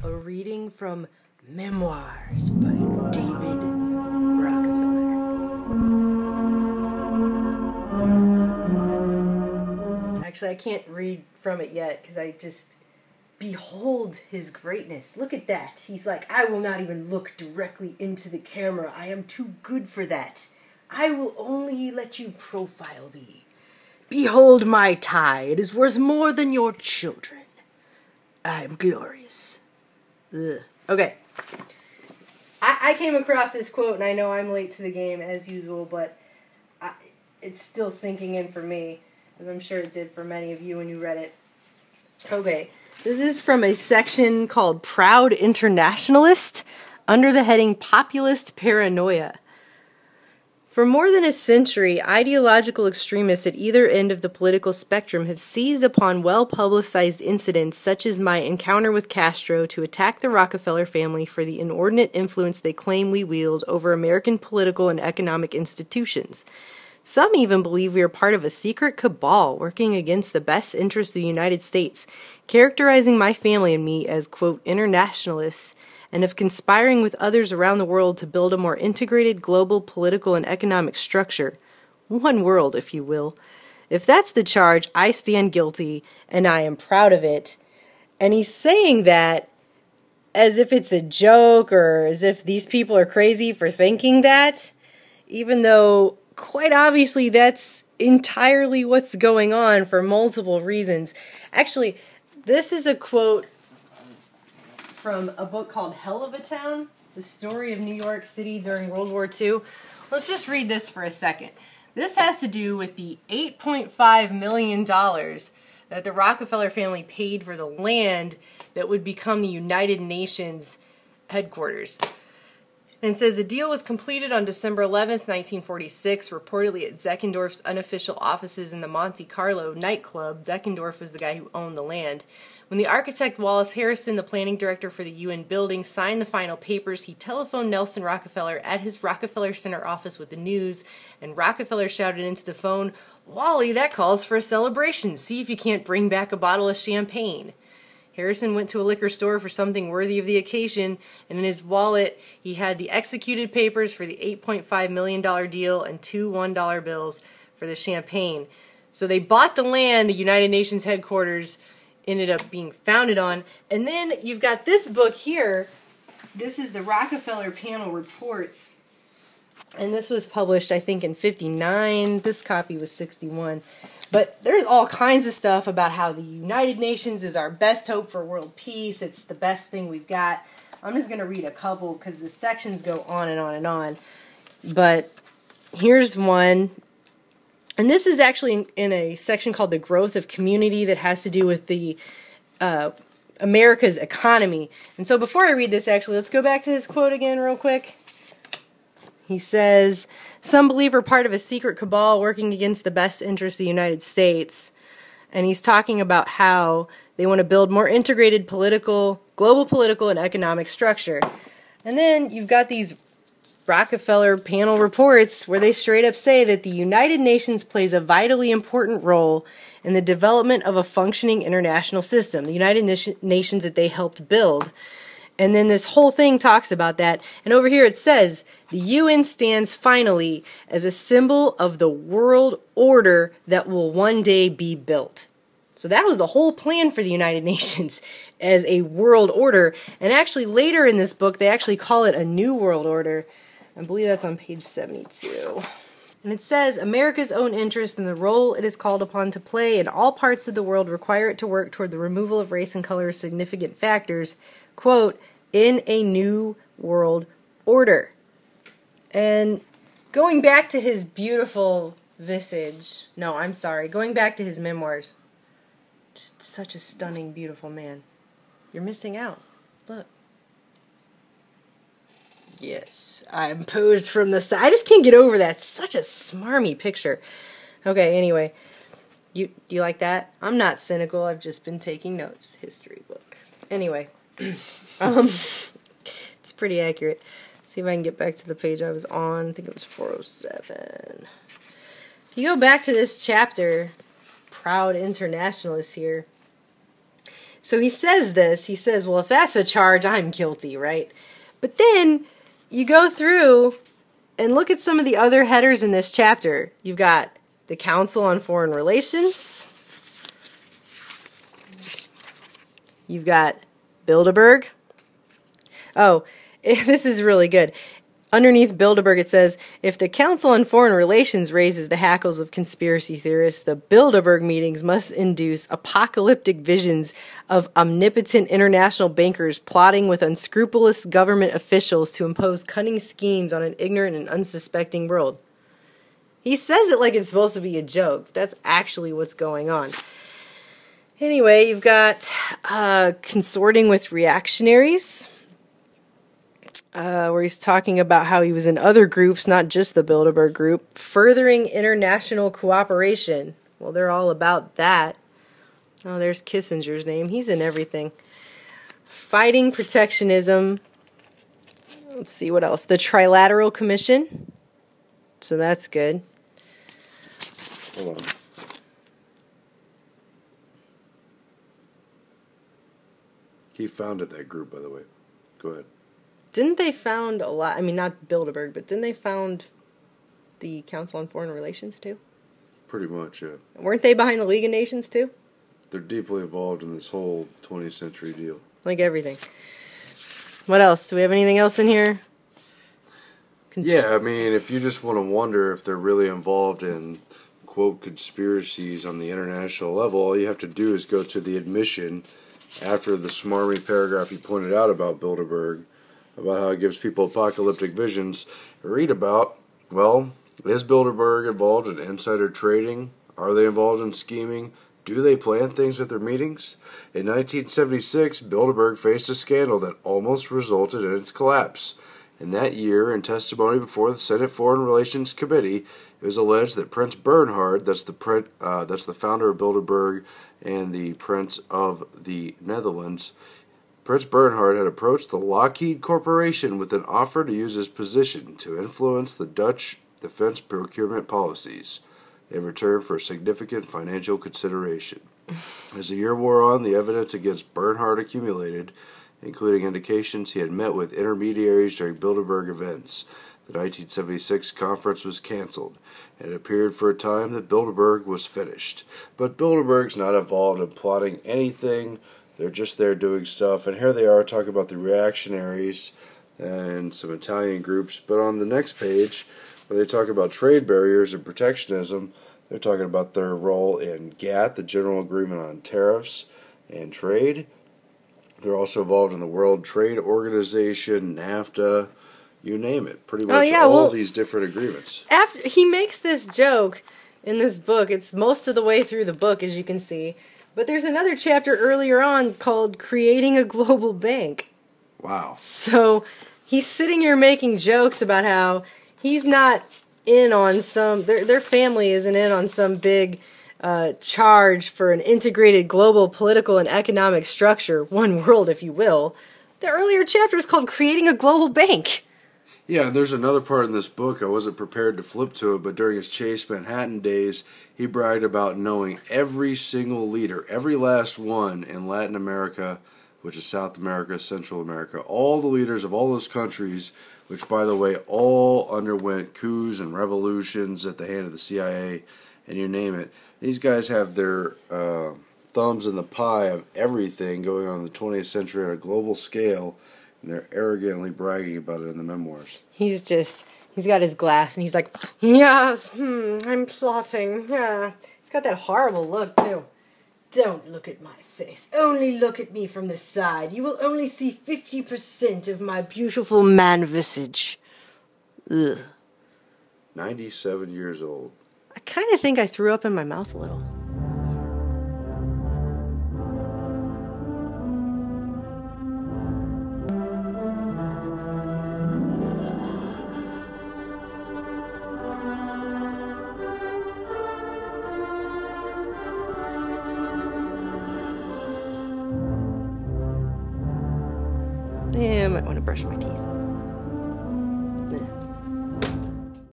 a reading from Memoirs by David Rockefeller. Actually, I can't read from it yet because I just behold his greatness. Look at that. He's like, I will not even look directly into the camera. I am too good for that. I will only let you profile me. Behold my tie. It is worth more than your children. I am glorious. Ugh. Okay. I came across this quote, and I know I'm late to the game as usual, but it's still sinking in for me, as I'm sure it did for many of you when you read it. Okay. This is from a section called Proud Internationalist, under the heading Populist Paranoia. For more than a century, ideological extremists at either end of the political spectrum have seized upon well-publicized incidents such as my encounter with Castro to attack the Rockefeller family for the inordinate influence they claim we wield over American political and economic institutions. Some even believe we are part of a secret cabal working against the best interests of the United States, characterizing my family and me as, quote, internationalists, and of conspiring with others around the world to build a more integrated global political and economic structure. One world, if you will. If that's the charge, I stand guilty, and I am proud of it. And he's saying that as if it's a joke, or as if these people are crazy for thinking that, even though quite obviously that's entirely what's going on for multiple reasons. Actually, this is a quote from a book called Hell of a Town, The Story of New York City During World War II. Let's just read this for a second. This has to do with the $8.5 million that the Rockefeller family paid for the land that would become the United Nations headquarters. And it says the deal was completed on December 11th, 1946, reportedly at Zeckendorf's unofficial offices in the Monte Carlo nightclub. Zeckendorf was the guy who owned the land. When the architect Wallace Harrison, the planning director for the UN building, signed the final papers, he telephoned Nelson Rockefeller at his Rockefeller Center office with the news, and Rockefeller shouted into the phone, "Wally, that calls for a celebration. See if you can't bring back a bottle of champagne." Harrison went to a liquor store for something worthy of the occasion, and in his wallet he had the executed papers for the $8.5 million deal and two $1 bills for the champagne. So they bought the land the United Nations headquarters ended up being founded on. And then you've got this book here. This is the Rockefeller Panel Reports. And this was published, I think, in 59. This copy was 61. But there's all kinds of stuff about how the United Nations is our best hope for world peace. It's the best thing we've got. I'm just going to read a couple because the sections go on and on and on. But here's one. And this is actually in a section called The Growth of Community that has to do with the America's economy. And so before I read this, actually, let's go back to his quote again real quick. He says, some believe we're part of a secret cabal working against the best interests of the United States. And he's talking about how they want to build more integrated global political and economic structure. And then you've got these Rockefeller panel reports where they straight up say that the United Nations plays a vitally important role in the development of a functioning international system, the United Nations that they helped build. And then this whole thing talks about that. And over here it says, the UN stands finally as a symbol of the world order that will one day be built. So that was the whole plan for the United Nations, as a world order. And actually later in this book, they actually call it a new world order. I believe that's on page 72. And it says, America's own interest in the role it is called upon to play in all parts of the world require it to work toward the removal of race and color as significant factors, quote, in a new world order. And going back to his beautiful visage, going back to his memoirs, just such a stunning, beautiful man. You're missing out. Look. Yes, I'm posed from the side. I just can't get over that. Such a smarmy picture. Okay, anyway. Do you like that? I'm not cynical. I've just been taking notes. History book. Anyway. It's pretty accurate. Let's see if I can get back to the page I was on. I think it was 407. If you go back to this chapter, Proud Internationalist here, So he says this. He says, well, if that's a charge, I'm guilty, right? But then you go through and look at some of the other headers in this chapter. You've got the Council on Foreign Relations. You've got Bilderberg. Oh, this is really good. Underneath Bilderberg, it says, if the Council on Foreign Relations raises the hackles of conspiracy theorists, the Bilderberg meetings must induce apocalyptic visions of omnipotent international bankers plotting with unscrupulous government officials to impose cunning schemes on an ignorant and unsuspecting world. He says it like it's supposed to be a joke. That's actually what's going on. Anyway, you've got consorting with reactionaries. Where he's talking about how he was in other groups, not just the Bilderberg group, furthering international cooperation. Well, they're all about that. Oh, there's Kissinger's name. He's in everything. Fighting protectionism. Let's see what else. The Trilateral Commission. So that's good. Hold on. He founded that group, by the way. Go ahead. Didn't they found a lot? I mean, not Bilderberg, but didn't they found the Council on Foreign Relations too? Pretty much, yeah. Weren't they behind the League of Nations too? They're deeply involved in this whole 20th century deal. Like everything. What else? Do we have anything else in here? Yeah, I mean, if you just want to wonder if they're really involved in, quote, conspiracies on the international level, all you have to do is go to the admission after the smarmy paragraph you pointed out about Bilderberg, about how it gives people apocalyptic visions. Read about, well, is Bilderberg involved in insider trading? Are they involved in scheming? Do they plan things at their meetings? In 1976, Bilderberg faced a scandal that almost resulted in its collapse. In that year, in testimony before the Senate Foreign Relations Committee, it was alleged that Prince Bernhard, that's the founder of Bilderberg and the Prince of the Netherlands, Prince Bernhard had approached the Lockheed Corporation with an offer to use his position to influence the Dutch defense procurement policies in return for a significant financial consideration. As the year wore on, the evidence against Bernhard accumulated, including indications he had met with intermediaries during Bilderberg events. The 1976 conference was canceled, and it appeared for a time that Bilderberg was finished. But Bilderberg's not involved in plotting anything. They're just there doing stuff. And here they are talking about the reactionaries and some Italian groups. But on the next page, when they talk about trade barriers and protectionism, they're talking about their role in GATT, the General Agreement on Tariffs and Trade. They're also involved in the World Trade Organization, NAFTA, you name it. Pretty much all these different agreements. After he makes this joke in this book, it's most of the way through the book, as you can see. But there's another chapter earlier on called Creating a Global Bank. Wow. So he's sitting here making jokes about how he's not in on some, their family isn't in on some big charge for an integrated global political and economic structure, one world, if you will. The earlier chapter is called Creating a Global Bank. Yeah, there's another part in this book, I wasn't prepared to flip to it, but during his Chase Manhattan days, he bragged about knowing every single leader, every last one in Latin America, which is South America, Central America, all the leaders of all those countries, which, by the way, all underwent coups and revolutions at the hand of the CIA, and you name it. These guys have their thumbs in the pie of everything going on in the 20th century on a global scale, and they're arrogantly bragging about it in the memoirs. He's got his glass, and he's like, yes, I'm plotting, yeah. He's got that horrible look, too. Don't look at my face. Only look at me from the side. You will only see 50% of my beautiful man visage. Ugh. 97 years old. I kind of think I threw up in my mouth a little. Yeah, I might want to brush my teeth.